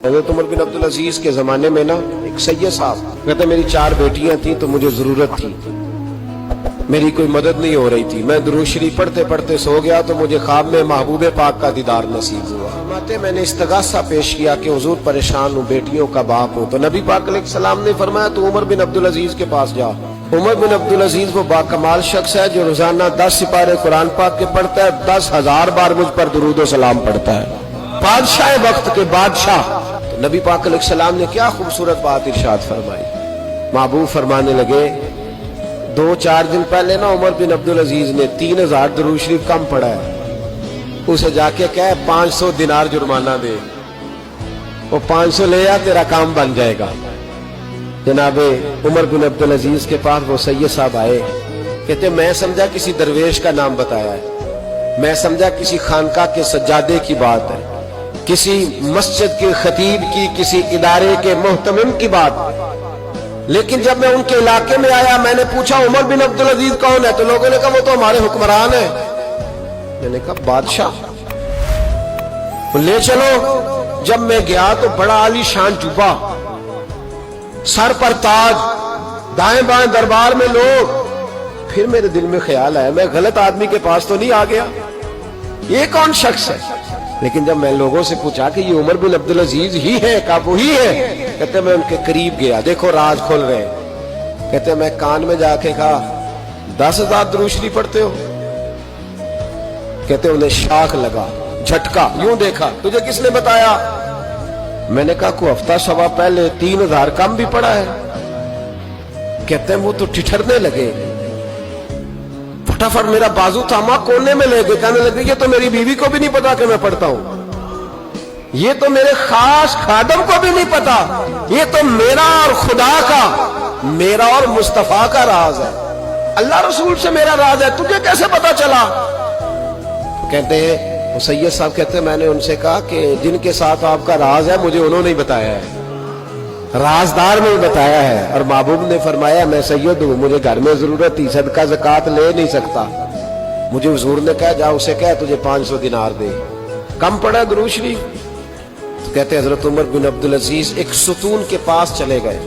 हज़रत उमर बिन अब्दुल अजीज के ज़माने में ना एक सैयद साहब कहते मेरी 4 बेटियां थी तो मुझे ज़रूरत थी, मेरी कोई मदद नहीं हो रही थी। मैं दुरूद शरीफ पढ़ते पढ़ते सो गया तो मुझे ख्वाब में महबूब पाक का दीदार नसीब हुआ। फरमाते मैंने इस्तगासा पेश किया कि हुजूर परेशान हूँ, बेटियों का बाप हूँ। तो नबी पाक अलैहिस्सलाम ने फरमाया तो उमर बिन अब्दुल अजीज के पास जा। उमर बिन अब्दुल अजीज वो बाकमाल शख्स है जो रोजाना 10 सिपारे कुरान पाक के पढ़ता है, 10,000 बार मुझ पर दुरूद सलाम पढ़ता है। बादशाह वक्त के बादशाह। तो नबी पाक अलैहिस्सलाम ने क्या खूबसूरत बात इरशाद फरमाई। महबूब फरमाने लगे 2-4 दिन पहले ना उमर बिन अब्दुल अजीज ने 3000 दुरूद शरीफ कम पढ़ा है, उसे जाके कह 500 दिनार जुर्माना दे, वो 500 ले आ, तेरा काम बन जाएगा। जनाबे उमर बिन अब्दुल अजीज के पास वो सैयद साहब आए, कहते मैं समझा किसी दरवेश का नाम बताया है, मैं समझा किसी खानका के सज्जादे की बात है, किसी मस्जिद के खतीब की, किसी इदारे के मुहतमिम की बात। लेकिन जब मैं उनके इलाके में आया, मैंने पूछा उमर बिन अब्दुल अजीज कौन है, तो लोगों ने कहा वो तो हमारे हुक्मरान है। मैंने कहा बादशाह ले चलो। जब मैं गया तो बड़ा आलीशान जुब्बा, सर पर ताज, दाएं बाएं दरबार में लोग। फिर मेरे दिल में ख्याल आया मैं गलत आदमी के पास तो नहीं आ गया, ये कौन शख्स है। लेकिन जब मैं लोगों से पूछा कि ये उमर बिन अब्दुल अजीज ही है, का वही है, कहते मैं उनके करीब गया, देखो राज खोल रहे हैं। कहते मैं कान में जाके कहा 10,000 दुरूद शरीफ पढ़ते हो। कहते उन्हें शाख लगा, झटका, यूं देखा, तुझे किसने बताया। मैंने कहा कोई हफ्ता सवा पहले 3000 कम भी पड़ा है। कहते हैं वो तो ठिठरने लगे, फटाफट मेरा बाजू थामा, कोने में ले गए, कहने लगे ये तो मेरी बीवी को भी नहीं पता कि मैं पढ़ता हूं, ये तो मेरे खास खादम को भी नहीं पता, ये तो मेरा और खुदा का, मेरा और मुस्तफा का राज है, अल्लाह रसूल से मेरा राज है, तुझे कैसे पता चला। कहते हैं सैयद साहब कहते हैं मैंने उनसे कहा कि जिनके साथ आपका राज है मुझे उन्होंने ही बताया है, राजदार ने ही बताया है। और महबूब ने फरमाया मैं सैयद हूं, मुझे घर में जरूरत थी, सदका ज़कात ले नहीं सकता, मुझे हुजूर ने कहा जा उसे कह तुझे 500 दिनार दे, कम पड़ा दुरूद शरीफ। तो कहते हजरत उमर बिन अब्दुल अजीज एक सुतून के पास चले गए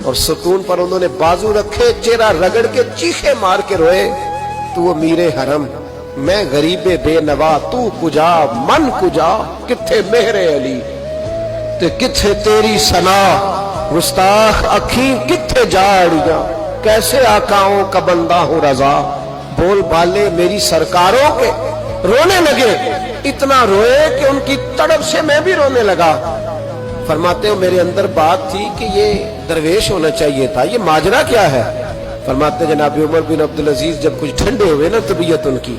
और सुतून पर उन्होंने बाजू रखे, चेहरा रगड़ के चीखे मार के रोए, तू वो मीरे हरम, मैं गरीबे बेनवा, तू कुजा मन कुजा, किथे मेहरे अली ते किथे तेरी सना, गुस्ताख अखी किथे जाड़ियां, कैसे आकाओं का बंदा हूं रजा, बोल बाले मेरी सरकारों के। रोने लगे, इतना रोए कि उनकी तड़प से मैं भी रोने लगा। फरमाते हो मेरे अंदर बात थी कि ये दरवेश होना चाहिए था, ये माजरा क्या है। फरमाते जनाब उमर बिन अब्दुल अजीज जब कुछ ठंडे हुए ना तबीयत उनकी,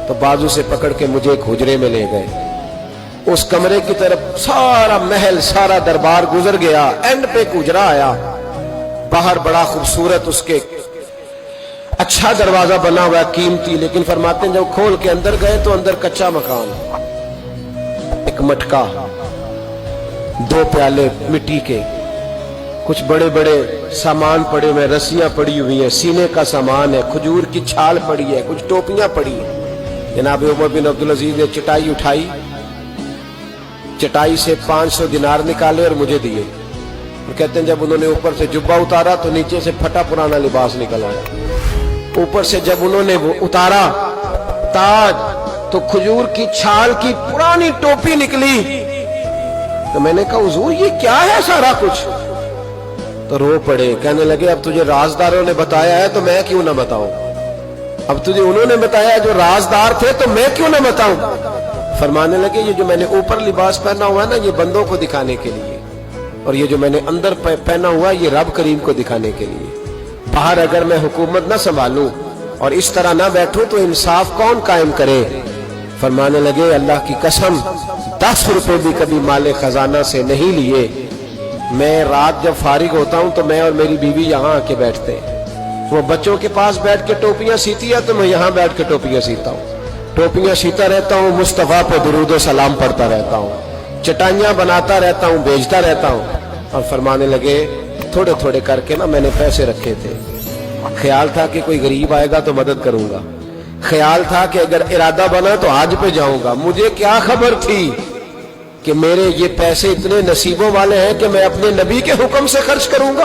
तो बाजू से पकड़ के मुझे एक हुजरे में ले गए। उस कमरे की तरफ सारा महल, सारा दरबार गुजर गया, एंड पे एक हुजरा आया, बाहर बड़ा खूबसूरत उसके अच्छा दरवाजा बना हुआ कीमती। लेकिन फरमाते हैं जब खोल के अंदर गए तो अंदर कच्चा मकान, एक मटका, 2 प्याले मिट्टी के, कुछ बड़े बड़े सामान पड़े हुए, रस्सियां पड़ी हुई हैं, सीने का सामान है, खजूर की छाल पड़ी है, कुछ टोपियां पड़ी हैं। जनाब उमर बिन अब्दुल अजीज ने चटाई उठाई, चटाई से 500 दिनार निकाले और मुझे दिए। कहते हैं जब उन्होंने ऊपर से जुब्बा उतारा तो नीचे से फटा पुराना लिबास निकल आया। ऊपर से जब उन्होंने वो उतारा ताज, तो खजूर की छाल की पुरानी टोपी निकली। तो मैंने कहा हुजूर ये क्या है सारा कुछ। तो रो पड़े, कहने लगे अब तुझे राजदारों ने बताया है तो मैं क्यों ना बताऊं, अब तुझे उन्होंने बताया जो राजदार थे तो मैं क्यों ना बताऊं। फरमाने लगे ये जो मैंने ऊपर लिबास पहना हुआ है ना ये बंदों को दिखाने के लिए, और ये जो मैंने अंदर पहना हुआ ये रब करीम को दिखाने के लिए। बाहर अगर मैं हुकूमत ना संभालूं और इस तरह ना बैठूं तो इंसाफ कौन कायम करे। फरमाने लगे अल्लाह की कसम 10 रुपए भी कभी माले खजाना से नहीं लिए। मैं रात जब फारिग होता हूं तो मैं और मेरी बीवी यहाँ आके बैठते हैं, वो बच्चों के पास बैठ के टोपियां सीती है तो मैं यहाँ बैठ के टोपियां सीता हूँ, टोपियां सीता रहता हूँ, मुस्तफा पे दुरूद सलाम पढ़ता रहता हूँ, चटाइयां बनाता रहता हूँ, बेचता रहता हूँ। और फरमाने लगे थोड़े थोड़े करके ना मैंने पैसे रखे थे, ख्याल था कि कोई गरीब आएगा तो मदद करूंगा, ख्याल था कि अगर इरादा बना तो आज पे जाऊंगा। मुझे क्या खबर थी کہ میرے یہ پیسے اتنے نصیبوں والے ہیں کہ میں اپنے نبی کے حکم سے خرچ کروں گا؟